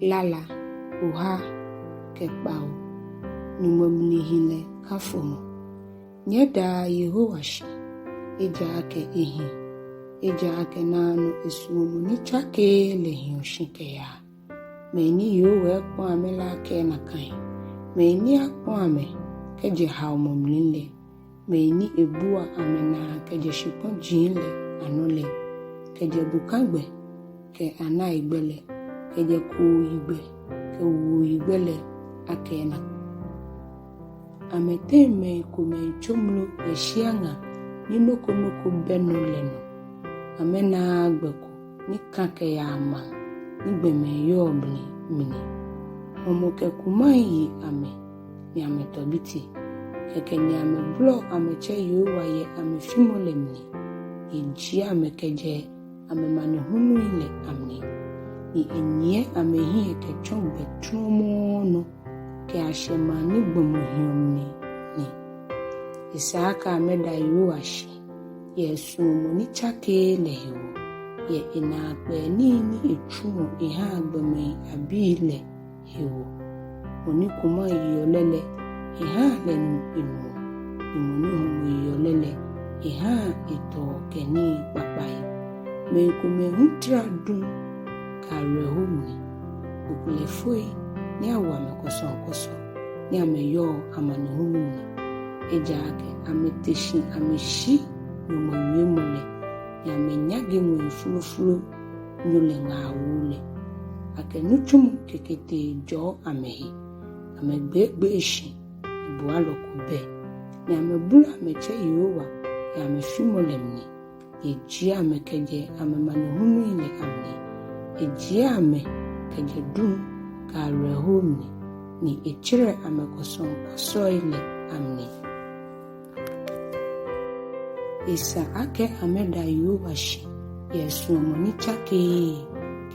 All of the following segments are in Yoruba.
lala uha kekpao numomnihile kafomo nyeda Yehowashi ejake ehi ejake nanu esumu nichake lehioshike ya meni yowe kwame lake na kai meni akwame keje haumomlile meni ebua amena keje shipon jinle anole keje bukagbe ke ana igbele keje ku igbe ke wu igbele akena ameteme kume chomlo eshianga ninokonoko benoleno amena agbeku nikake ya ama nigbeme yobli mini omoke kumayi ame ni ametobiti keke ni ame blo ameche yowa ye ame fimole mini iji ame keje ame mani hunu ile amni ni enye ame hiye ke chombe trumono ke ashema ni gbomo hiomni ni Isaaka ameda Yehowashi Yesu moni chake lehiwo ye inakbe nini echumo iha agbeme abile hiwo oni kuma yolele iha lenu inu imoni humu yolele iha ito keni papai me kume huntra dun kare humni ukule foi ni awa mekoso ni ameyo amani humni ejake ameteshi ameshi nyumole ya menyage mwefulufulu nyule ngawule akenuchum kekete jo amehi amegbegbeshi ibualo kube ni amebula ameche Yehowa ya amefimolemni eji amekeje amemani ile amni eji ame keje dum karehomni ni echire amekoson ile amni Isaaka ameda Yehowashi Yesu moni chake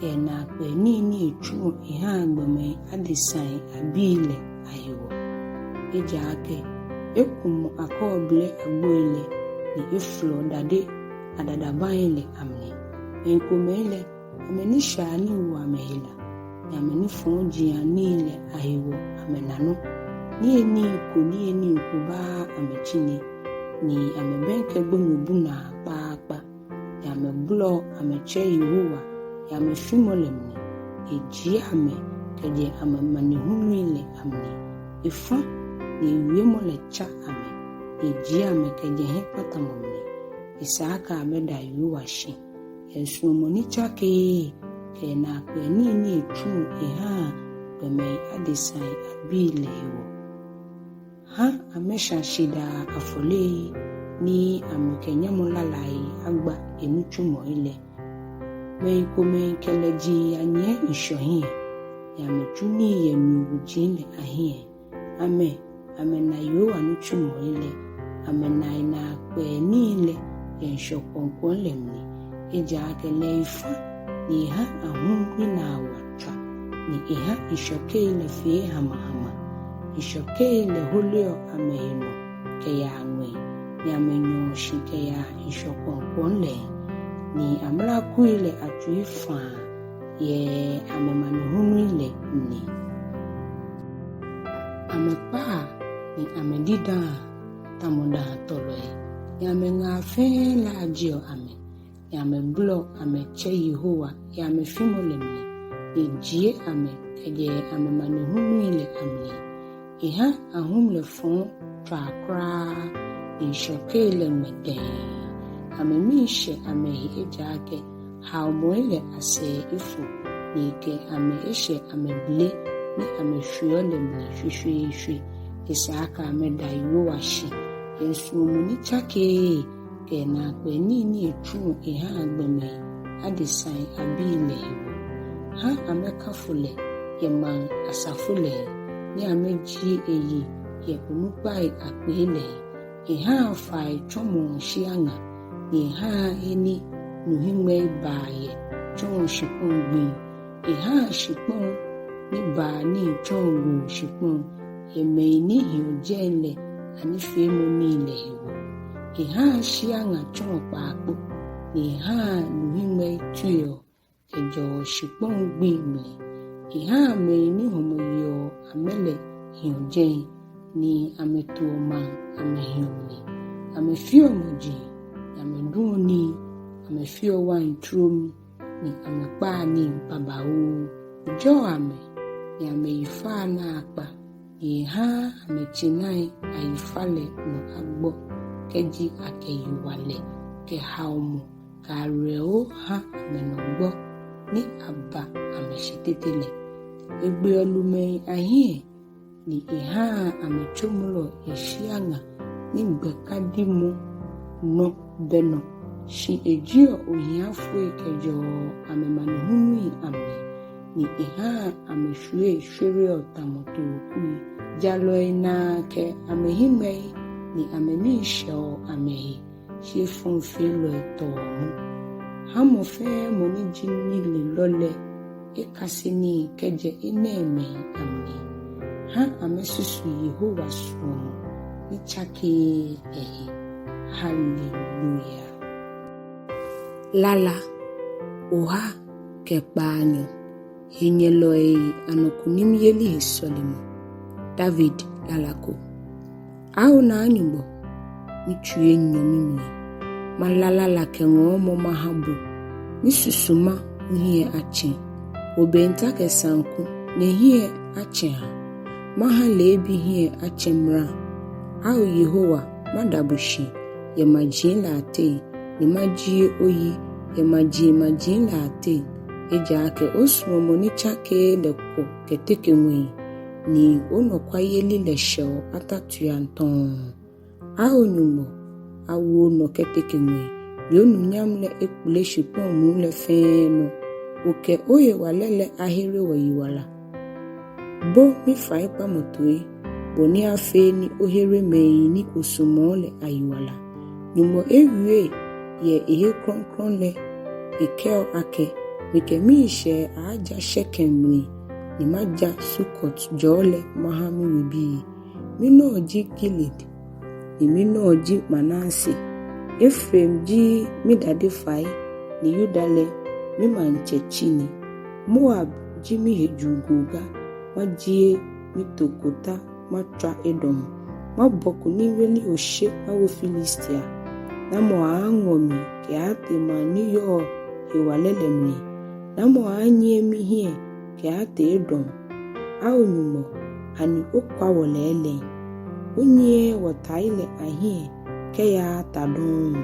ke na pe nini echu iha agbeme adisan abile ayewo ejake ekumu akoble agboile ni eflo dade adadabaile amni enkomele amenisha ni wa mehila ya amenifonji anile ayewo amenano ni eni kuba amechini ni amebenke gbomubu na papa ya ameblo ameche Yehowa ya amefimolemni eji ame keje amemani hunu ile amni ifa ni iwemole cha ame eji ame keje hepata momni Isaaka ameda Yehowashi Yesu moni chake ke na pe nini echu eha beme adesai abile hiwo ha amesha shida afole ni amukenya mulalai agba enuchumo ile meikome keleji anye ishohie ya mechuni ye miujine ahie ame na yo anuchumo ile ame na ina pe ni ile ya shokonkon lemni eja akele ifa ni ha ahun ni na watwa ni iha ishoke ile fie hama ishoke ile hulio amehino ke ya anwe ni amenyo shike ya ishokonkon ni amla kuile atuifa ye amemani hunu ile ni amepa ni amedida tamoda toloe ya amengafe la ajio ame ya ameblo ameche Yehowa ya amefimolemni ejie ame keje amemani hunu ile amni iha ahumle fon trakra ishokele mede amemishe amehi ejake haumwele ase ifu nike ameishe ameble ni ameshuyole mni shushui Isaaka ameda Yehowashi Yesu muni chake ke na pe nini echu iha agbeme adesai abile hiwo ha amekafule yeman asafule ni ameji eyi ye onupai apele iha afai chomo shianga ni ha eni nuhimwe baye chon shipon gbi iha shipon ni ba ni chon shipon yeme ni hiojele ani femo ni ile hiwo iha shianga chon papo ni ha nuhimwe tuyo ejo shipon gbi mi Iha me ni homo yo amele hiujen ni ametuoma amehiuni. Amefio moji, ameduni, amefio wantrum ni amekpa ni babao. Jo ame ni ameifa na akpa. Iha amechinai aifale no agbo keji akeyuwale ke haumu ka reo ha amenogbo ni abba ameshitetele. Egbe olume ahie ni iha amechumulo yeshianga ni gbekadimu no beno shi ejio ohiafue kejo amemanuhunu ame ni iha ameshue shuri otamoto kui jalo na ke amehime ni amenisho amehi shi funfilo etomu hamofe moniji ni lole ikasini keje ineme amni ha amesusu Yehova suomo ichake hallelujah. Lala oha kepanyo hinyeloi anokunim yeli hisolimo David lalako au na anyubo michue nyomimi malala la kengo mo mahabu misusuma uhie ache obenta kesanku nehie ache mahalebi hie achemra au Yehowa madabushi yemajin la ate ni majie oyi yemajin la ate eja ke osmo ni chake leko keteke mwe ni onokwa yeli lesho atatuyanton au nyumo awu no keteke mwe yonu nyamle ekule shipon mu le feno oke oye walele ahire wayiwala bo mi faipa motoi boni afe ni ohere meyi ni osumole ayiwala nyumo ewie ye ehe kronkron le ekeo ake mikemi ishe aja shekemni ni maja sukot jole mahami wibi mino oji Gilead ni mino oji Manase Ephraim ji midade fai ni Yudale mi manchechini Moab ji mi hejuguga majie mitokota matra Edom maboku ni weli oshe awo Filistia namo angomi ke ate mani yo hewalele mni namo anye mi hie ke ate Edom au nyumo ani okwa wolele onye wataile ahie ke ya tadon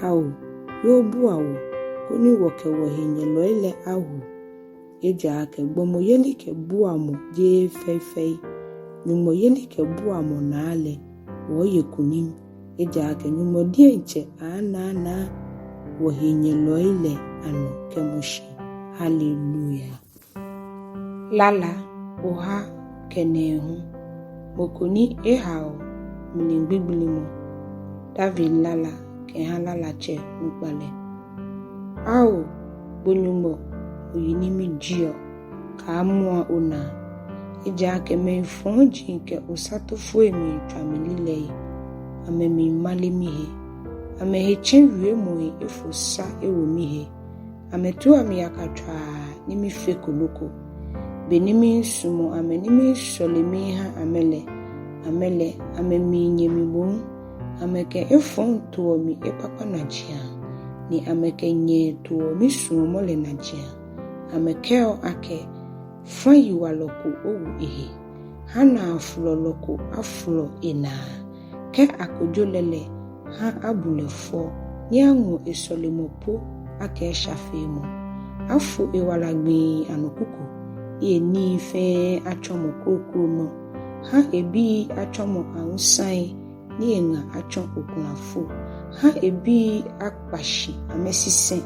au yobu awo koni woke wohenye loile awu eja ke gbomo yeli ke buamo je feifei nyumo yeli ke buamo naale woye kunim eja ke nyumo dienche ana wohenye loile ano kemushi hallelujah. Lala oha kenehu mokoni ehao mningbiblimo David lala ke halala che nupale au bonyumo oyinimi jio ka amua ona eja ke me fonji ke osatofo emi twamilile amemi malimihe amehe chenwie mo efosa ewomihe ametu amiyakatwa nimi fekoloko benimi sumo amenimi solemi ha amele amemi nyemimo ameke efonto mi epapa najia ni ameke nye to mi sumo le najia amekeo ake fayi waloko owu ehe hana afulo loko afulo ina ke akojolele ha abulefo ni anwo esolemopo ake shafemo afu ewalagbe anokuku ni fe achomo kokromo ha ebi achomo ansan ni enga achom okunafo ha ebi akpashi amesisen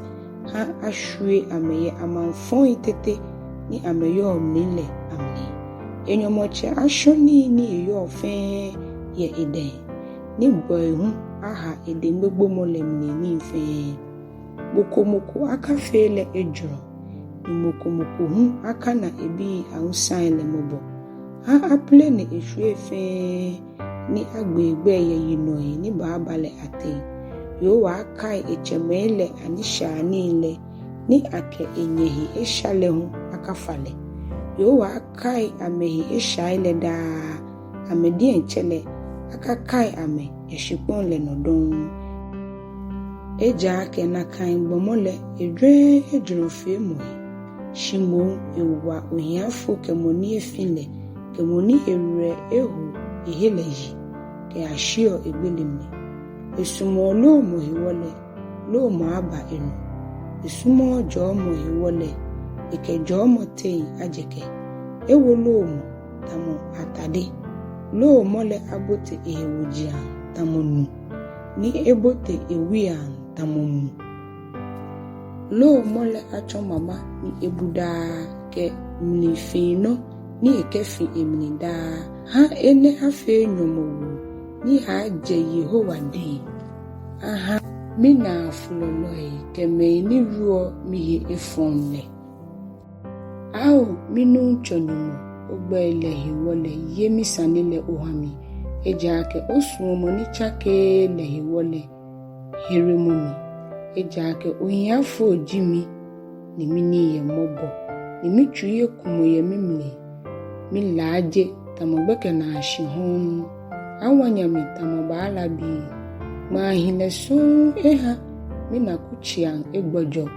ha ahwe ameye amanfon itete ni ameyo omnile amni enyomoche ashoni ni eyo fe ye eden ni boy hu aha eden gbogbo molemni ni fe mokomoko aka fele ejuro ni mokomoko hu aka na ebi ansan le mobo ha aple ni ehwe fe ni agbegbe ye yinoyi ni baabale ate yo wa kai echemele anisha niile ni ake enyehi eshale hu akafale Yehowa akai ame eshai le da ame di enchele akakai ame yeshipon le nodon eja ke na kan bomole edwen edwonfe mo shimo ewa ohiafo kemoni efile kemoni ewre ehu eheleji ke ashio egbelimne esumo lo mo hiwole lo mo aba enu esumo jo mo hiwole ike jo mo te ajeke ewo lo mo tamo atade lo mo le abote ehewujia tamonu ni ebote ewia tamonu lo mo le acho mama ni ebuda ke mnifino ni ekefi eminida ha ene afe nyomo ni ha je Yehowa de aha mina fuloloi keme ni ruo mi efonle au minu chonimo ogbele hiwole yemi sanile ohami ejake osuomo ni chake le hiwole heremomi ejake ohiafo jimi ni mini ye mobo ni michuye kumo ye mimle mi laje tamogbeke na ashihon awanya mi tamobala bi ma hineso eha mina kuchian egbojo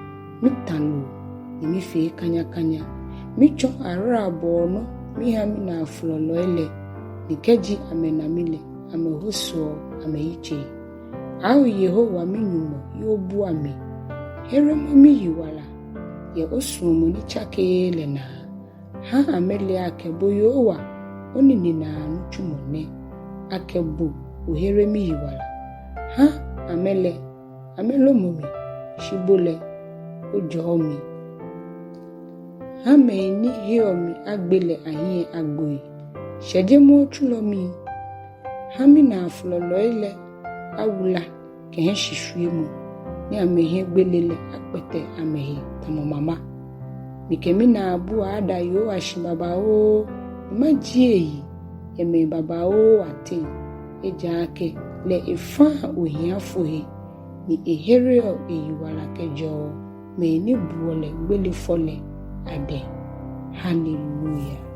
mitanu ni mi fe kanya micho arabo no mi ha mi na aflolo ele nikeji amenamile amehuso ameiche au Yehowa minyumo yobu ame heremo mi yiwala ye osumo ni chake le na ha amele akebo Yehowa onini na nuchumone akebo ohere mi yiwala ha amelo momi shibole ojomi ha meni hiomi agbele ahie agboi shejemo chulomi ha mi na aflolo ile awula ke shishuemu ni amehe gbelele apete amehe tamo mama mikemi na abu ada yo ashibaba o maji eme baba o ate ejake le efa ohiafo he ni ehere o eyiwala kejo me ni buole gbele fole ade hallelujah.